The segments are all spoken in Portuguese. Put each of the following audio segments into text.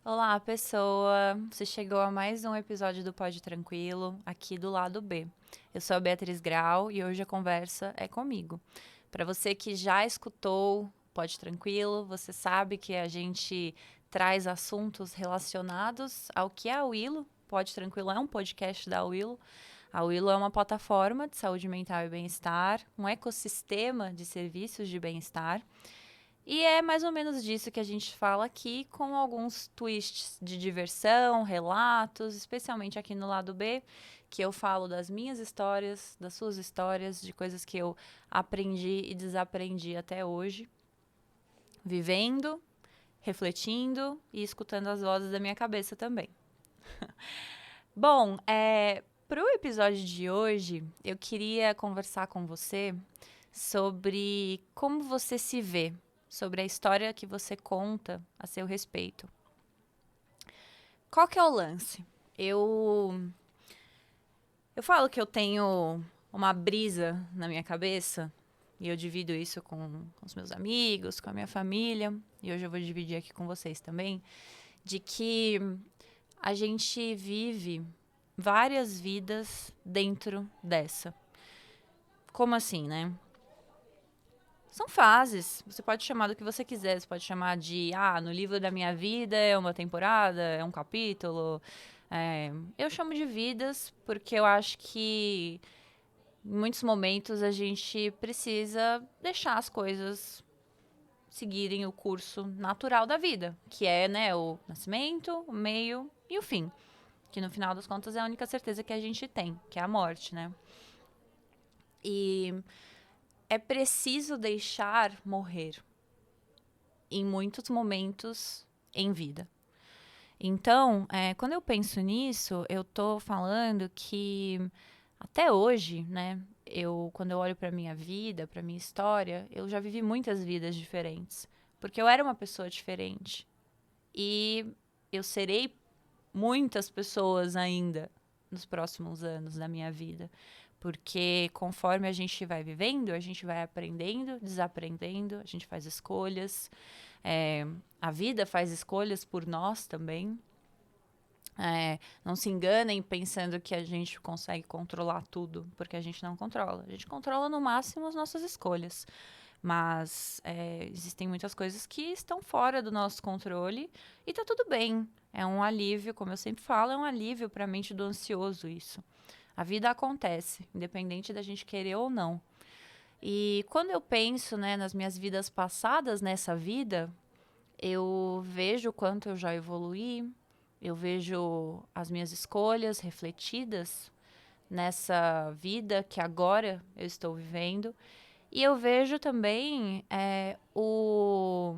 Olá, pessoa! Você chegou a mais um episódio do Pode Tranquilo, aqui do lado B. Eu sou a Beatriz Grau e hoje a conversa é comigo. Para você que já escutou Pode Tranquilo, você sabe que a gente traz assuntos relacionados ao que é a Willow. Pode Tranquilo é um podcast da Willow. A Willow é uma plataforma de saúde mental e bem-estar, um ecossistema de serviços de bem-estar. E é mais ou menos disso que a gente fala aqui, com alguns twists de diversão, relatos, especialmente aqui no lado B, que eu falo das minhas histórias, das suas histórias, de coisas que eu aprendi e desaprendi até hoje, vivendo, refletindo e escutando as vozes da minha cabeça também. Bom, para o episódio de hoje, eu queria conversar com você sobre como você se vê, sobre a história que você conta a seu respeito. Qual que é o lance? Eu, eu falo que eu tenho uma brisa na minha cabeça e eu divido isso com os meus amigos, com a minha família, e hoje eu vou dividir aqui com vocês também, de que a gente vive várias vidas dentro dessa. Como assim, né? São fases. Você pode chamar do que você quiser. Você pode chamar de, no livro da minha vida é uma temporada, é um capítulo. Eu chamo de vidas porque eu acho que em muitos momentos a gente precisa deixar as coisas seguirem o curso natural da vida, que é, né, o nascimento, o meio e o fim. Que no final das contas é a única certeza que a gente tem, que é a morte, né? E é preciso deixar morrer em muitos momentos em vida. Então, quando eu penso nisso, eu tô falando que até hoje, né, quando eu olho para minha vida, para minha história, eu já vivi muitas vidas diferentes, porque eu era uma pessoa diferente e eu serei muitas pessoas ainda nos próximos anos da minha vida. Porque conforme a gente vai vivendo, a gente vai aprendendo, desaprendendo, a gente faz escolhas. A vida faz escolhas por nós também. Não se enganem pensando que a gente consegue controlar tudo, porque a gente não controla. A gente controla no máximo as nossas escolhas. Mas existem muitas coisas que estão fora do nosso controle e tá tudo bem. É um alívio, como eu sempre falo, é um alívio para a mente do ansioso isso. A vida acontece, independente da gente querer ou não. E quando eu penso, né, nas minhas vidas passadas nessa vida, eu vejo o quanto eu já evoluí, eu vejo as minhas escolhas refletidas nessa vida que agora eu estou vivendo. E eu vejo também o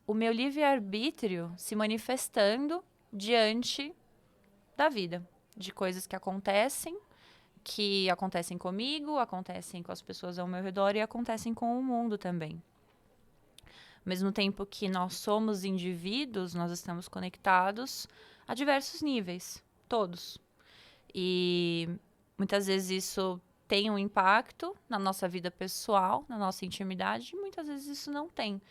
meu livre-arbítrio se manifestando diante da vida, de coisas que acontecem comigo, acontecem com as pessoas ao meu redor e acontecem com o mundo também. Ao mesmo tempo que nós somos indivíduos, nós estamos conectados a diversos níveis, todos. E muitas vezes isso tem um impacto na nossa vida pessoal, na nossa intimidade, e muitas vezes isso não tem.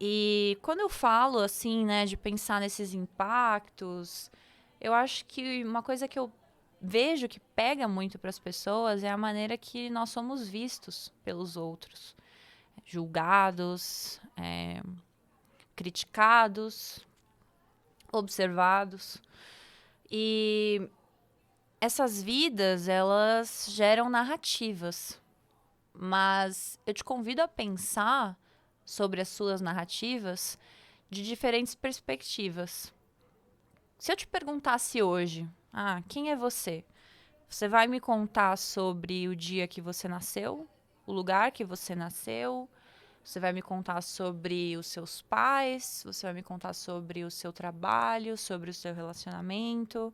E quando eu falo assim, né, de pensar nesses impactos, eu acho que uma coisa que eu vejo que pega muito para as pessoas é a maneira que nós somos vistos pelos outros, julgados, criticados, observados. E essas vidas, elas geram narrativas, mas eu te convido a pensar sobre as suas narrativas de diferentes perspectivas. Se eu te perguntasse hoje, quem é você? Você vai me contar sobre o dia que você nasceu, o lugar que você nasceu, você vai me contar sobre os seus pais, você vai me contar sobre o seu trabalho, sobre o seu relacionamento,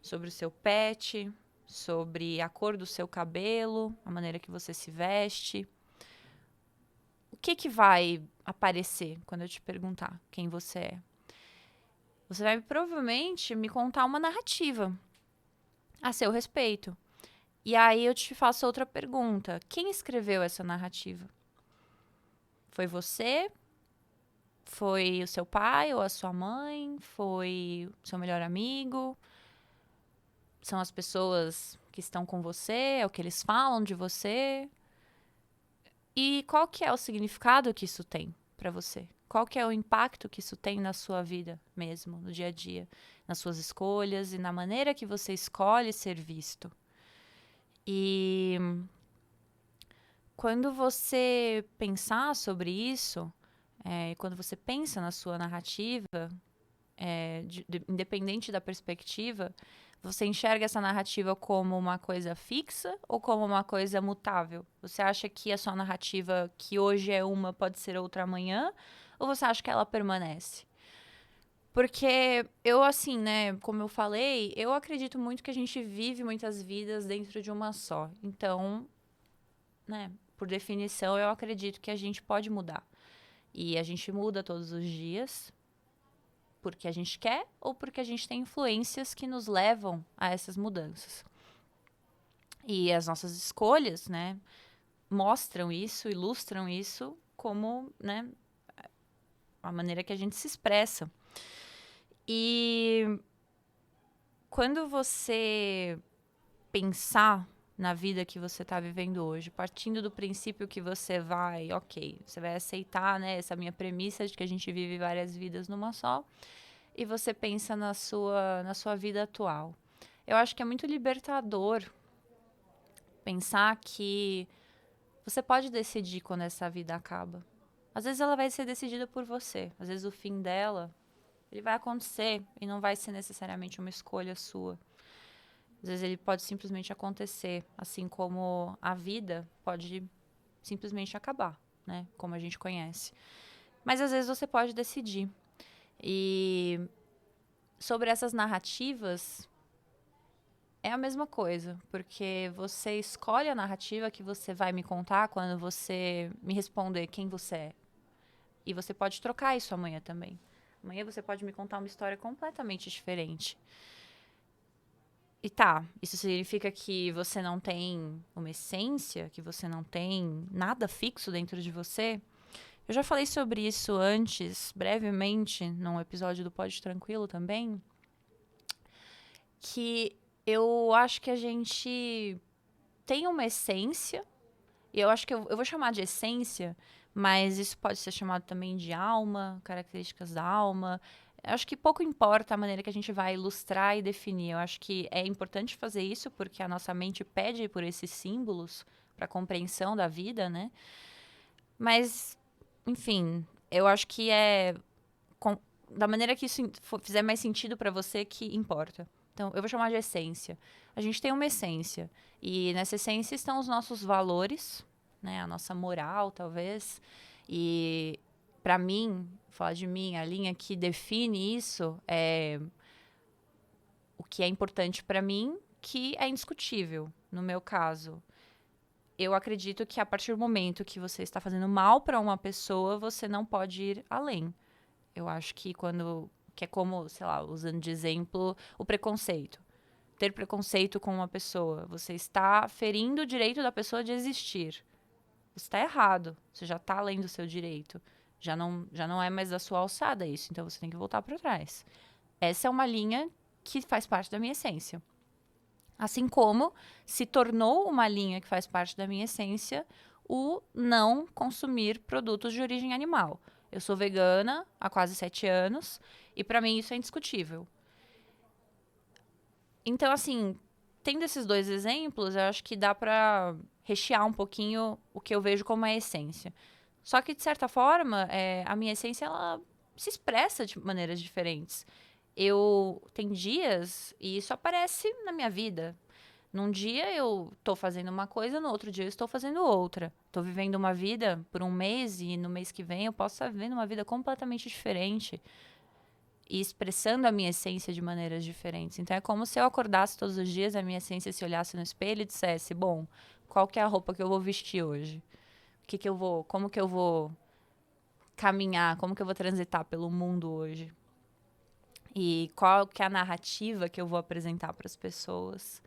sobre o seu pet, sobre a cor do seu cabelo, a maneira que você se veste. O que vai aparecer quando eu te perguntar quem você é? Você vai provavelmente me contar uma narrativa a seu respeito. E aí eu te faço outra pergunta. Quem escreveu essa narrativa? Foi você? Foi o seu pai ou a sua mãe? Foi o seu melhor amigo? São as pessoas que estão com você? É o que eles falam de você? E qual que é o significado que isso tem para você? Qual que é o impacto que isso tem na sua vida mesmo, no dia a dia, nas suas escolhas e na maneira que você escolhe ser visto? E quando você pensar sobre isso, quando você pensa na sua narrativa, independente da perspectiva, você enxerga essa narrativa como uma coisa fixa ou como uma coisa mutável? Você acha que a sua narrativa, que hoje é uma, pode ser outra amanhã? Ou você acha que ela permanece? Porque eu, assim, né, como eu falei, eu acredito muito que a gente vive muitas vidas dentro de uma só. Então, né, por definição, eu acredito que a gente pode mudar. E a gente muda todos os dias, porque a gente quer ou porque a gente tem influências que nos levam a essas mudanças. E as nossas escolhas, né, mostram isso, ilustram isso como, né, a maneira que a gente se expressa. E quando você pensar na vida que você está vivendo hoje, partindo do princípio que você vai, ok, você vai aceitar, né, essa minha premissa de que a gente vive várias vidas numa só, e você pensa na sua vida atual. Eu acho que é muito libertador pensar que você pode decidir quando essa vida acaba. Às vezes ela vai ser decidida por você. Às vezes o fim dela, ele vai acontecer e não vai ser necessariamente uma escolha sua. Às vezes ele pode simplesmente acontecer, assim como a vida pode simplesmente acabar, né? Como a gente conhece. Mas às vezes você pode decidir. E sobre essas narrativas, é a mesma coisa, porque você escolhe a narrativa que você vai me contar quando você me responder quem você é. E você pode trocar isso amanhã também. Amanhã você pode me contar uma história completamente diferente. E tá, isso significa que você não tem uma essência, que você não tem nada fixo dentro de você? Eu já falei sobre isso antes, brevemente, num episódio do Pode Tranquilo também, que eu acho que a gente tem uma essência, e eu acho que eu vou chamar de essência, mas isso pode ser chamado também de alma, características da alma. Eu acho que pouco importa a maneira que a gente vai ilustrar e definir. Eu acho que é importante fazer isso porque a nossa mente pede por esses símbolos para compreensão da vida, né? Mas, enfim, eu acho que da maneira que isso fizer mais sentido para você que importa. Então, eu vou chamar de essência. A gente tem uma essência. E nessa essência estão os nossos valores, né? A nossa moral, talvez. E, para mim, falar de mim, a linha que define isso é o que é importante para mim, que é indiscutível. No meu caso, eu acredito que a partir do momento que você está fazendo mal para uma pessoa, você não pode ir além. Eu acho que que é como, sei lá, usando de exemplo, o preconceito. Ter preconceito com uma pessoa. Você está ferindo o direito da pessoa de existir. Você está errado. Você já está além do seu direito. Já não é mais da sua alçada isso. Então você tem que voltar para trás. Essa é uma linha que faz parte da minha essência. Assim como se tornou uma linha que faz parte da minha essência o não consumir produtos de origem animal. Eu sou vegana há quase 7 anos e para mim isso é indiscutível. Então, assim, tendo esses dois exemplos, eu acho que dá para rechear um pouquinho o que eu vejo como a essência. Só que, de certa forma, a minha essência ela se expressa de maneiras diferentes. Eu tem dias e isso aparece na minha vida. Num dia eu tô fazendo uma coisa, no outro dia eu estou fazendo outra. Tô vivendo uma vida por um mês e no mês que vem eu posso estar vivendo uma vida completamente diferente e expressando a minha essência de maneiras diferentes. Então é como se eu acordasse todos os dias, a minha essência se olhasse no espelho e dissesse: "Bom, qual que é a roupa que eu vou vestir hoje? Como que eu vou caminhar, como que eu vou transitar pelo mundo hoje? E qual que é a narrativa que eu vou apresentar para as pessoas?"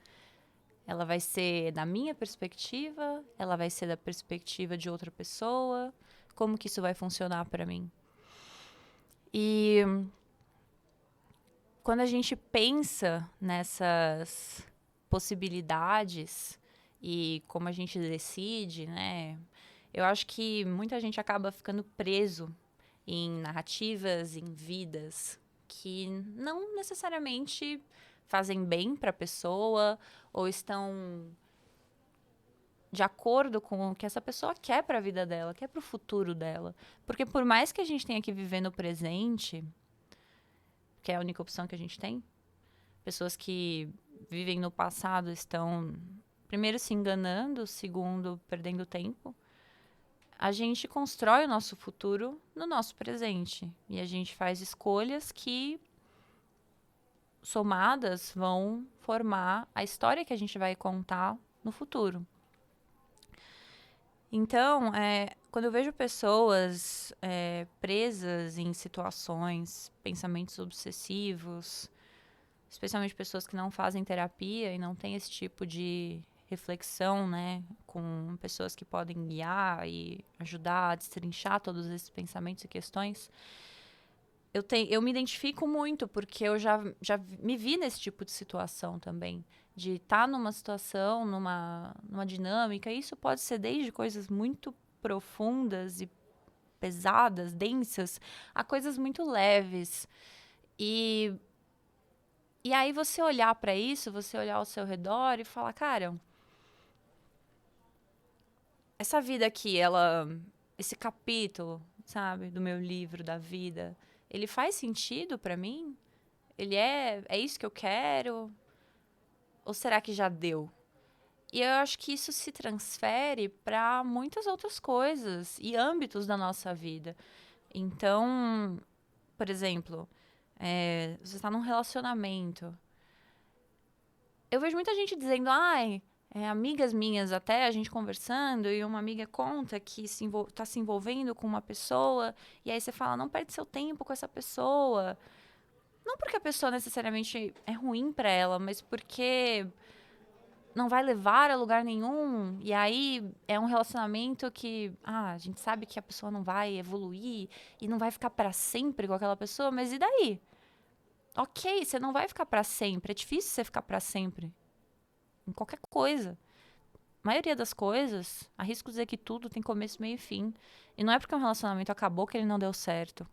Ela vai ser da minha perspectiva? Ela vai ser da perspectiva de outra pessoa? Como que isso vai funcionar para mim? E quando a gente pensa nessas possibilidades e como a gente decide, né? Eu acho que muita gente acaba ficando preso em narrativas, em vidas que não necessariamente fazem bem para a pessoa ou estão de acordo com o que essa pessoa quer para a vida dela, quer para o futuro dela. Porque por mais que a gente tenha que viver no presente, que é a única opção que a gente tem, pessoas que vivem no passado estão, primeiro, se enganando, segundo, perdendo tempo. A gente constrói o nosso futuro no nosso presente. E a gente faz escolhas que, somadas, vão formar a história que a gente vai contar no futuro. Então, quando eu vejo pessoas presas em situações, pensamentos obsessivos, especialmente pessoas que não fazem terapia e não têm esse tipo de reflexão, né, com pessoas que podem guiar e ajudar a destrinchar todos esses pensamentos e questões, eu me identifico muito, porque eu já me vi nesse tipo de situação também. De estar numa situação, numa dinâmica. E isso pode ser desde coisas muito profundas e pesadas, densas, a coisas muito leves. E aí você olhar para isso, você olhar ao seu redor e falar, cara, essa vida aqui, esse capítulo, sabe, do meu livro da vida, ele faz sentido para mim? Ele é isso que eu quero? Ou será que já deu? E eu acho que isso se transfere para muitas outras coisas e âmbitos da nossa vida. Então, por exemplo, você está num relacionamento. Eu vejo muita gente dizendo, ai, amigas minhas até, a gente conversando, e uma amiga conta que tá se envolvendo com uma pessoa, e aí você fala, não perde seu tempo com essa pessoa. Não porque a pessoa necessariamente é ruim para ela, mas porque não vai levar a lugar nenhum. E aí é um relacionamento que, a gente sabe que a pessoa não vai evoluir e não vai ficar para sempre com aquela pessoa, mas e daí? Ok, você não vai ficar para sempre. É difícil você ficar para sempre em qualquer coisa. A maioria das coisas, arrisco dizer que tudo tem começo, meio e fim. E não é porque um relacionamento acabou que ele não deu certo.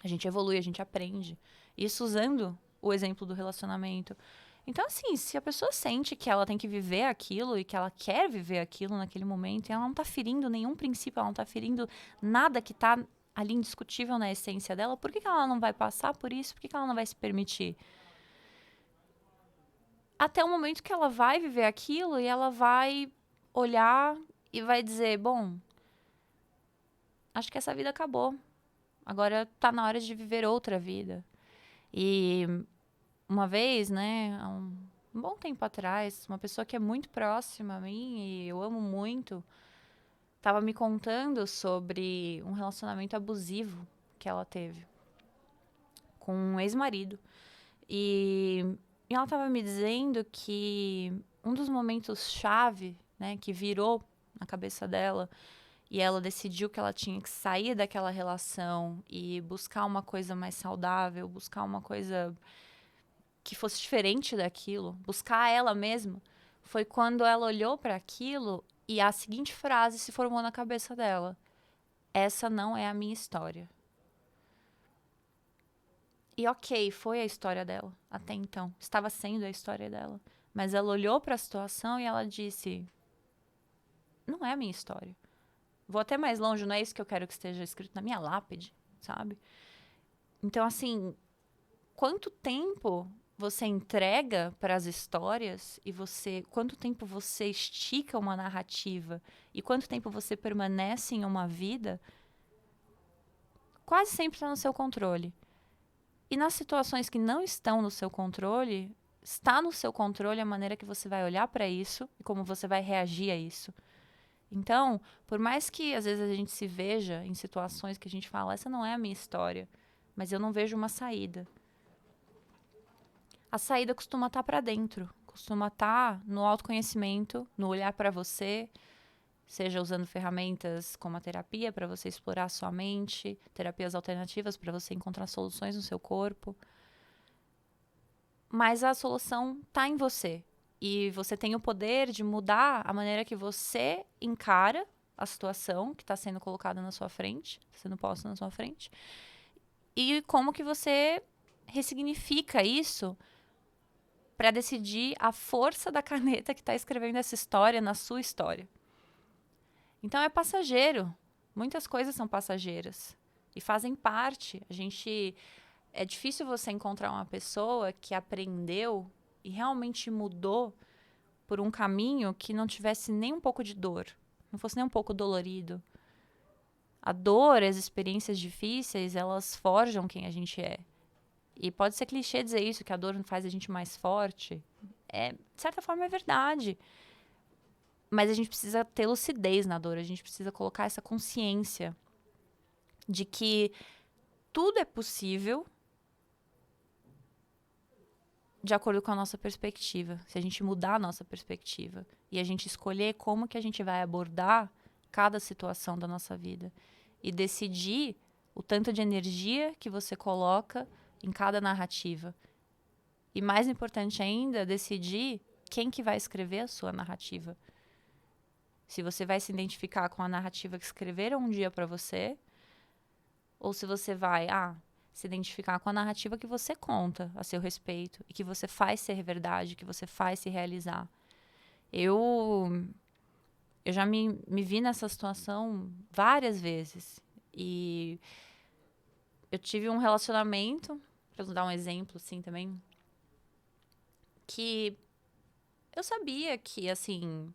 A gente evolui, a gente aprende. Isso usando o exemplo do relacionamento. Então, assim, se a pessoa sente que ela tem que viver aquilo e que ela quer viver aquilo naquele momento, e ela não tá ferindo nenhum princípio, ela não tá ferindo nada que tá ali indiscutível na essência dela, por que ela não vai passar por isso? Por que ela não vai se permitir? Até o momento que ela vai viver aquilo e ela vai olhar e vai dizer, bom, acho que essa vida acabou. Agora tá na hora de viver outra vida. E uma vez, né, há um bom tempo atrás, uma pessoa que é muito próxima a mim e eu amo muito, estava me contando sobre um relacionamento abusivo que ela teve com um ex-marido. E, e ela estava me dizendo que um dos momentos chave, né, que virou na cabeça dela e ela decidiu que ela tinha que sair daquela relação e buscar uma coisa mais saudável, buscar uma coisa que fosse diferente daquilo, buscar ela mesma, foi quando ela olhou para aquilo e a seguinte frase se formou na cabeça dela: essa não é a minha história. E ok, foi a história dela até então, estava sendo a história dela, mas ela olhou para a situação e ela disse: não é a minha história. Vou até mais longe, não é isso que eu quero que esteja escrito na minha lápide, sabe? Então, assim, quanto tempo você entrega para as histórias e quanto tempo você estica uma narrativa e quanto tempo você permanece em uma vida, quase sempre está no seu controle. E nas situações que não estão no seu controle, está no seu controle a maneira que você vai olhar para isso e como você vai reagir a isso. Então, por mais que às vezes a gente se veja em situações que a gente fala, essa não é a minha história, mas eu não vejo uma saída. A saída costuma estar para dentro, costuma estar no autoconhecimento, no olhar para você, seja usando ferramentas como a terapia para você explorar a sua mente, terapias alternativas para você encontrar soluções no seu corpo. Mas a solução está em você. E você tem o poder de mudar a maneira que você encara a situação que está sendo colocada na sua frente, sendo posta na sua frente, e como que você ressignifica isso para decidir a força da caneta que está escrevendo essa história na sua história. Então é passageiro. Muitas coisas são passageiras e fazem parte. É difícil você encontrar uma pessoa que aprendeu e realmente mudou por um caminho que não tivesse nem um pouco de dor, não fosse nem um pouco dolorido. A dor, as experiências difíceis, elas forjam quem a gente é. E pode ser clichê dizer isso, que a dor faz a gente mais forte. De certa forma, é verdade. Mas a gente precisa ter lucidez na dor, a gente precisa colocar essa consciência de que tudo é possível de acordo com a nossa perspectiva. Se a gente mudar a nossa perspectiva e a gente escolher como que a gente vai abordar cada situação da nossa vida e decidir o tanto de energia que você coloca em cada narrativa. E mais importante ainda, decidir quem que vai escrever a sua narrativa. Se você vai se identificar com a narrativa que escreveram um dia para você, ou se você vai se identificar com a narrativa que você conta a seu respeito e que você faz ser verdade, que você faz se realizar. Eu já me vi nessa situação várias vezes. E eu tive um relacionamento, para dar um exemplo assim também, que eu sabia que, assim,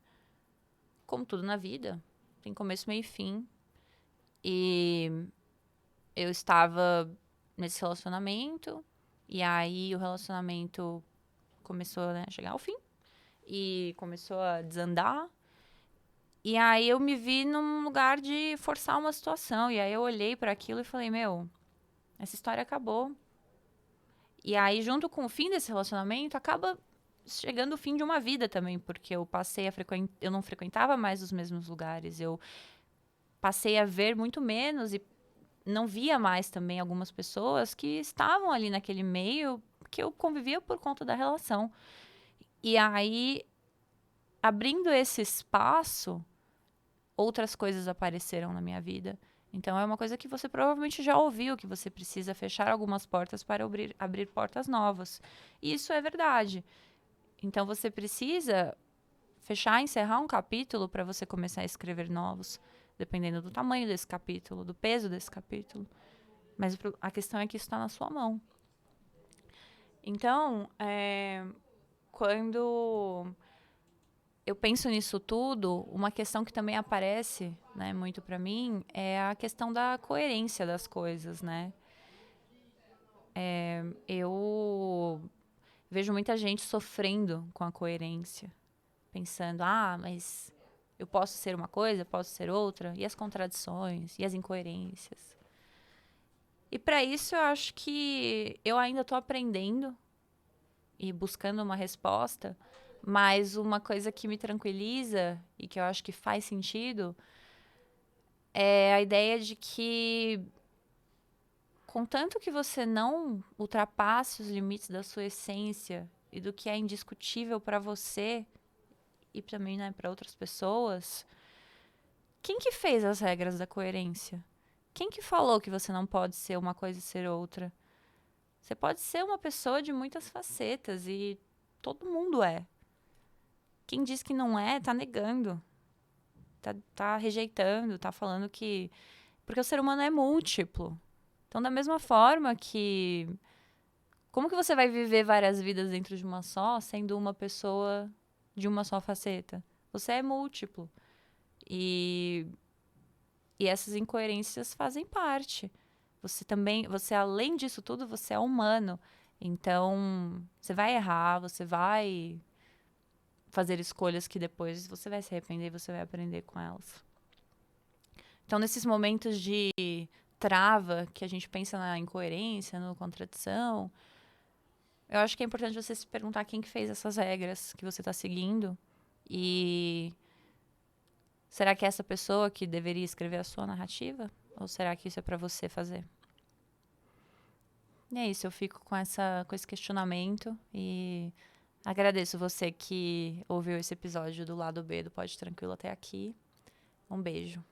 como tudo na vida, tem começo, meio e fim. E eu estava nesse relacionamento, e aí o relacionamento começou, né, a chegar ao fim, e começou a desandar. E aí eu me vi num lugar de forçar uma situação, e aí eu olhei para aquilo e falei, essa história acabou. E aí, junto com o fim desse relacionamento, acaba chegando o fim de uma vida também, porque eu passei eu não frequentava mais os mesmos lugares, eu passei a ver muito menos e não via mais também algumas pessoas que estavam ali naquele meio que eu convivia por conta da relação. E aí, abrindo esse espaço, outras coisas apareceram na minha vida. Então, é uma coisa que você provavelmente já ouviu, que você precisa fechar algumas portas para abrir portas novas. E isso é verdade. Então, você precisa fechar, encerrar um capítulo para você começar a escrever novos, dependendo do tamanho desse capítulo, do peso desse capítulo. Mas a questão é que isso está na sua mão. Então, quando eu penso nisso tudo, uma questão que também aparece, né, muito para mim, é a questão da coerência das coisas, né? Eu vejo muita gente sofrendo com a coerência, pensando, mas eu posso ser uma coisa, posso ser outra, e as contradições, e as incoerências. E para isso eu acho que eu ainda estou aprendendo e buscando uma resposta, mas uma coisa que me tranquiliza e que eu acho que faz sentido é a ideia de que, contanto que você não ultrapasse os limites da sua essência e do que é indiscutível para você e também, né, para outras pessoas, quem que fez as regras da coerência? Quem que falou que você não pode ser uma coisa e ser outra? Você pode ser uma pessoa de muitas facetas e todo mundo é. Quem diz que não é, tá negando. Tá rejeitando, tá falando que... Porque o ser humano é múltiplo. Então, da mesma forma que... Como que você vai viver várias vidas dentro de uma só, sendo uma pessoa de uma só faceta? Você é múltiplo. E essas incoerências fazem parte. Você além disso tudo, você é humano. Então, você vai errar, você vai fazer escolhas que depois você vai se arrepender e você vai aprender com elas. Então, nesses momentos de trava, que a gente pensa na incoerência, na contradição, eu acho que é importante você se perguntar quem que fez essas regras que você está seguindo e Será que é essa pessoa que deveria escrever a sua narrativa? Ou será que isso é pra você fazer? E é isso, eu fico com esse questionamento e agradeço você que ouviu esse episódio do lado B do Pode Tranquilo até aqui. Um beijo.